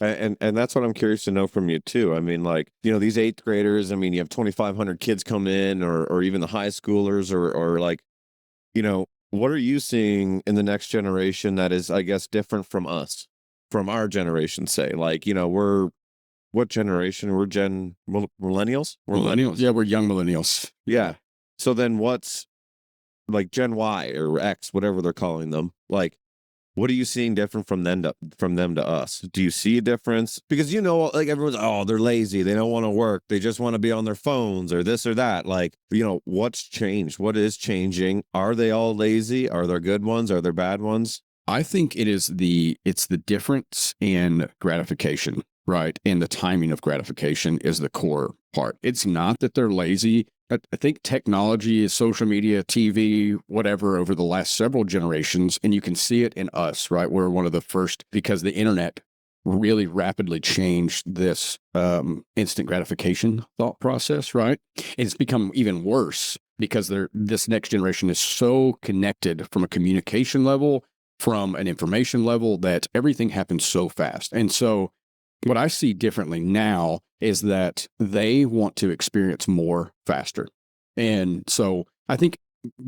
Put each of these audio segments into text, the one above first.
And that's what I'm curious to know from you too. I mean, like, these eighth graders, I mean, you have 2,500 kids come in, or even the high schoolers, or like, what are you seeing in the next generation that is, I guess, different from us, from our generation, say? Like, we're what generation? We're millennials? We're Millennials. Yeah, we're young millennials. yeah. So then what's like Gen Y or X, whatever they're calling them? Like, what are you seeing different from them to us? Do you see a difference? Because like everyone's, oh, they're lazy, they don't want to work, they just want to be on their phones or this or that. Like, what's changed? What is changing? Are they all lazy? Are there good ones? Are there bad ones? I think it's the difference in gratification, right? And the timing of gratification is the core part. It's not that they're lazy. I think technology, social media, TV, whatever, over the last several generations, and you can see it in us, right? We're one of the first because the internet really rapidly changed this instant gratification thought process, right? It's become even worse because this next generation is so connected from a communication level, from an information level, that everything happens so fast. And so what I see differently now is that they want to experience more faster. And so I think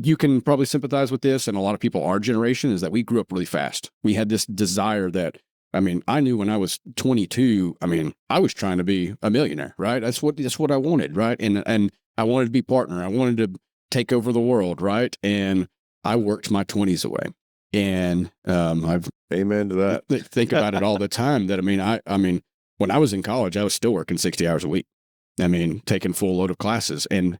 you can probably sympathize with this. And a lot of people, our generation, is that we grew up really fast. We had this desire that, I mean, I knew when I was 22, I mean, I was trying to be a millionaire, right? That's what I wanted, right? And I wanted to be partner. I wanted to take over the world, right? And I worked my 20s away. And I've Amen to that. think about it all the time. That I mean, when I was in college, I was still working 60 hours a week. I mean, taking full load of classes, and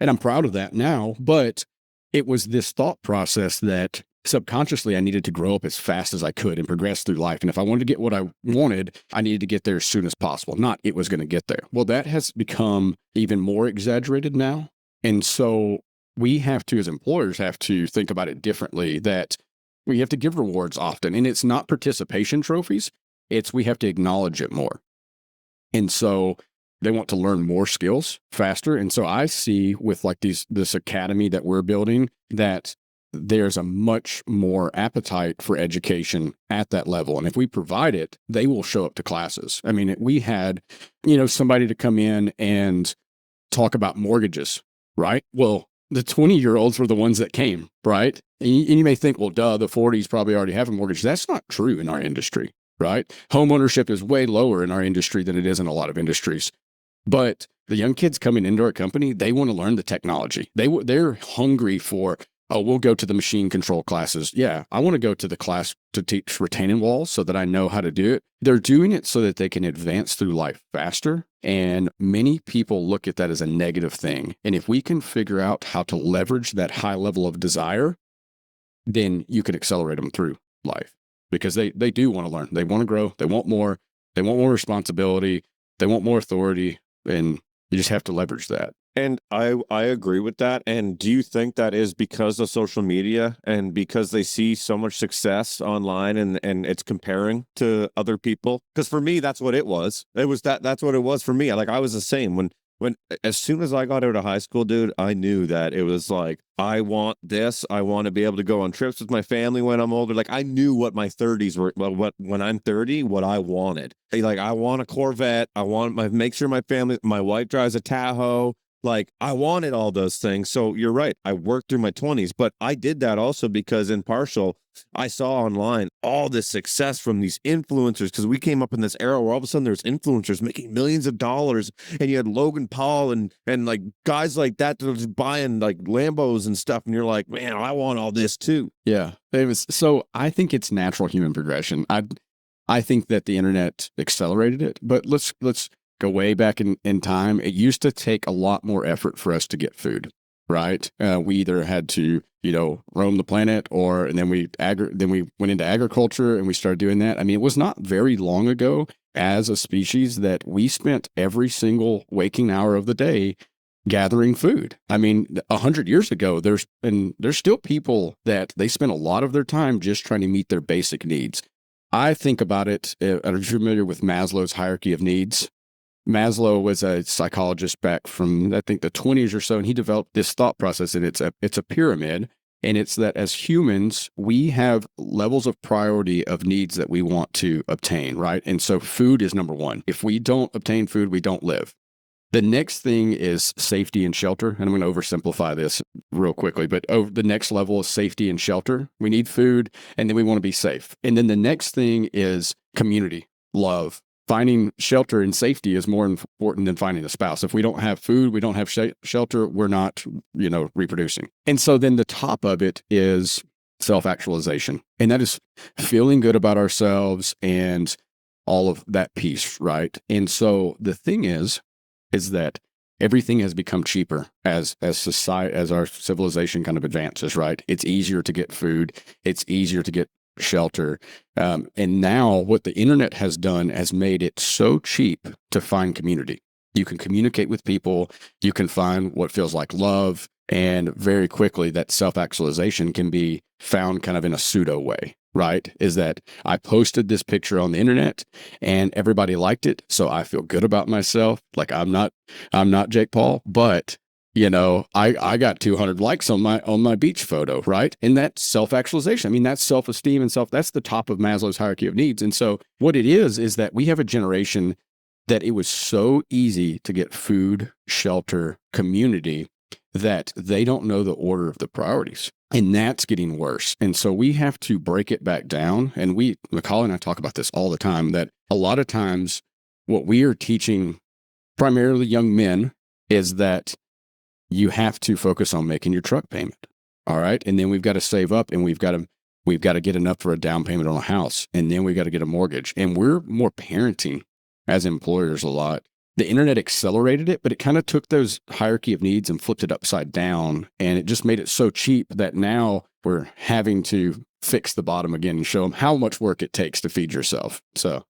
I'm proud of that now. But it was this thought process that subconsciously I needed to grow up as fast as I could and progress through life. And if I wanted to get what I wanted, I needed to get there as soon as possible. Not it was going to get there. Well, that has become even more exaggerated now, and so we have to, as employers, have to think about it differently. That we have to give rewards often, and it's not participation trophies. It's we have to acknowledge it more. And so they want to learn more skills faster. And so I see with like this academy that we're building that there's a much more appetite for education at that level. And if we provide it, they will show up to classes. I mean, we had, somebody to come in and talk about mortgages, right? Well, the 20-year-olds were the ones that came, right? And you may think, well, duh, the 40s probably already have a mortgage. That's not true in our industry, right? Home ownership is way lower in our industry than it is in a lot of industries. But the young kids coming into our company, they want to learn the technology. They're hungry for, oh, we'll go to the machine control classes. Yeah, I want to go to the class to teach retaining walls so that I know how to do it. They're doing it so that they can advance through life faster. And many people look at that as a negative thing. And if we can figure out how to leverage that high level of desire, then you can accelerate them through life because they do want to learn. They want to grow. They want more. They want more responsibility. They want more authority. And you just have to leverage that. And I agree with that. And do you think that is because of social media and because they see so much success online and it's comparing to other people? Because for me, that's what it was. That's what it was for me. Like I was the same when as soon as I got out of high school, dude, I knew that it was like I want this. I want to be able to go on trips with my family when I'm older. Like I knew what my 30s were. Well, what when I'm 30, what I wanted. Like I want a Corvette. I want make sure my wife drives a Tahoe. Like I wanted all those things. So you're right. I worked through my 20s, but I did that also because in partial, I saw online all this success from these influencers because we came up in this era where all of a sudden there's influencers making millions of dollars and you had Logan Paul and like guys like that that was buying like Lambos and stuff. And you're like, man, I want all this too. Yeah. It was, so I think it's natural human progression. I think that the internet accelerated it, but let's go way back in time. It used to take a lot more effort for us to get food, right? We either had to, roam the planet and then we went into agriculture and we started doing that. I mean, it was not very long ago as a species that we spent every single waking hour of the day gathering food. I mean, 100 years ago, there's still people that they spend a lot of their time just trying to meet their basic needs. I think about it. Are you familiar with Maslow's hierarchy of needs? Maslow was a psychologist back from, I think, the 20s or so, and he developed this thought process, and it's a pyramid. And it's that as humans, we have levels of priority of needs that we want to obtain, right? And so food is number one. If we don't obtain food, we don't live. The next thing is safety and shelter. And I'm going to oversimplify this real quickly, but the next level is safety and shelter. We need food, and then we want to be safe. And then the next thing is community, love. Finding shelter and safety is more important than finding a spouse. If we don't have food, we don't have shelter, we're not, reproducing. And so then the top of it is self-actualization. And that is feeling good about ourselves and all of that piece, right? And so the thing is that everything has become cheaper as society, as our civilization kind of advances, right? It's easier to get food. It's easier to get shelter. And now what the internet has done has made it so cheap to find community. You can communicate with people. You can find what feels like love. And very quickly, that self-actualization can be found kind of in a pseudo way, right? Is that I posted this picture on the internet and everybody liked it. So I feel good about myself. Like I'm not Jake Paul, but I got 200 likes on my beach photo, right? And that's self-actualization. I mean, that's self-esteem and that's the top of Maslow's hierarchy of needs. And so what it is that we have a generation that it was so easy to get food, shelter, community, that they don't know the order of the priorities. And that's getting worse. And so we have to break it back down. And Macaulay and I talk about this all the time, that a lot of times what we are teaching primarily young men is that you have to focus on making your truck payment. All right. And then we've got to save up, and we've got to get enough for a down payment on a house. And then we've got to get a mortgage. And we're more parenting as employers a lot. The internet accelerated it, but it kind of took those hierarchy of needs and flipped it upside down. And it just made it so cheap that now we're having to fix the bottom again and show them how much work it takes to feed yourself. So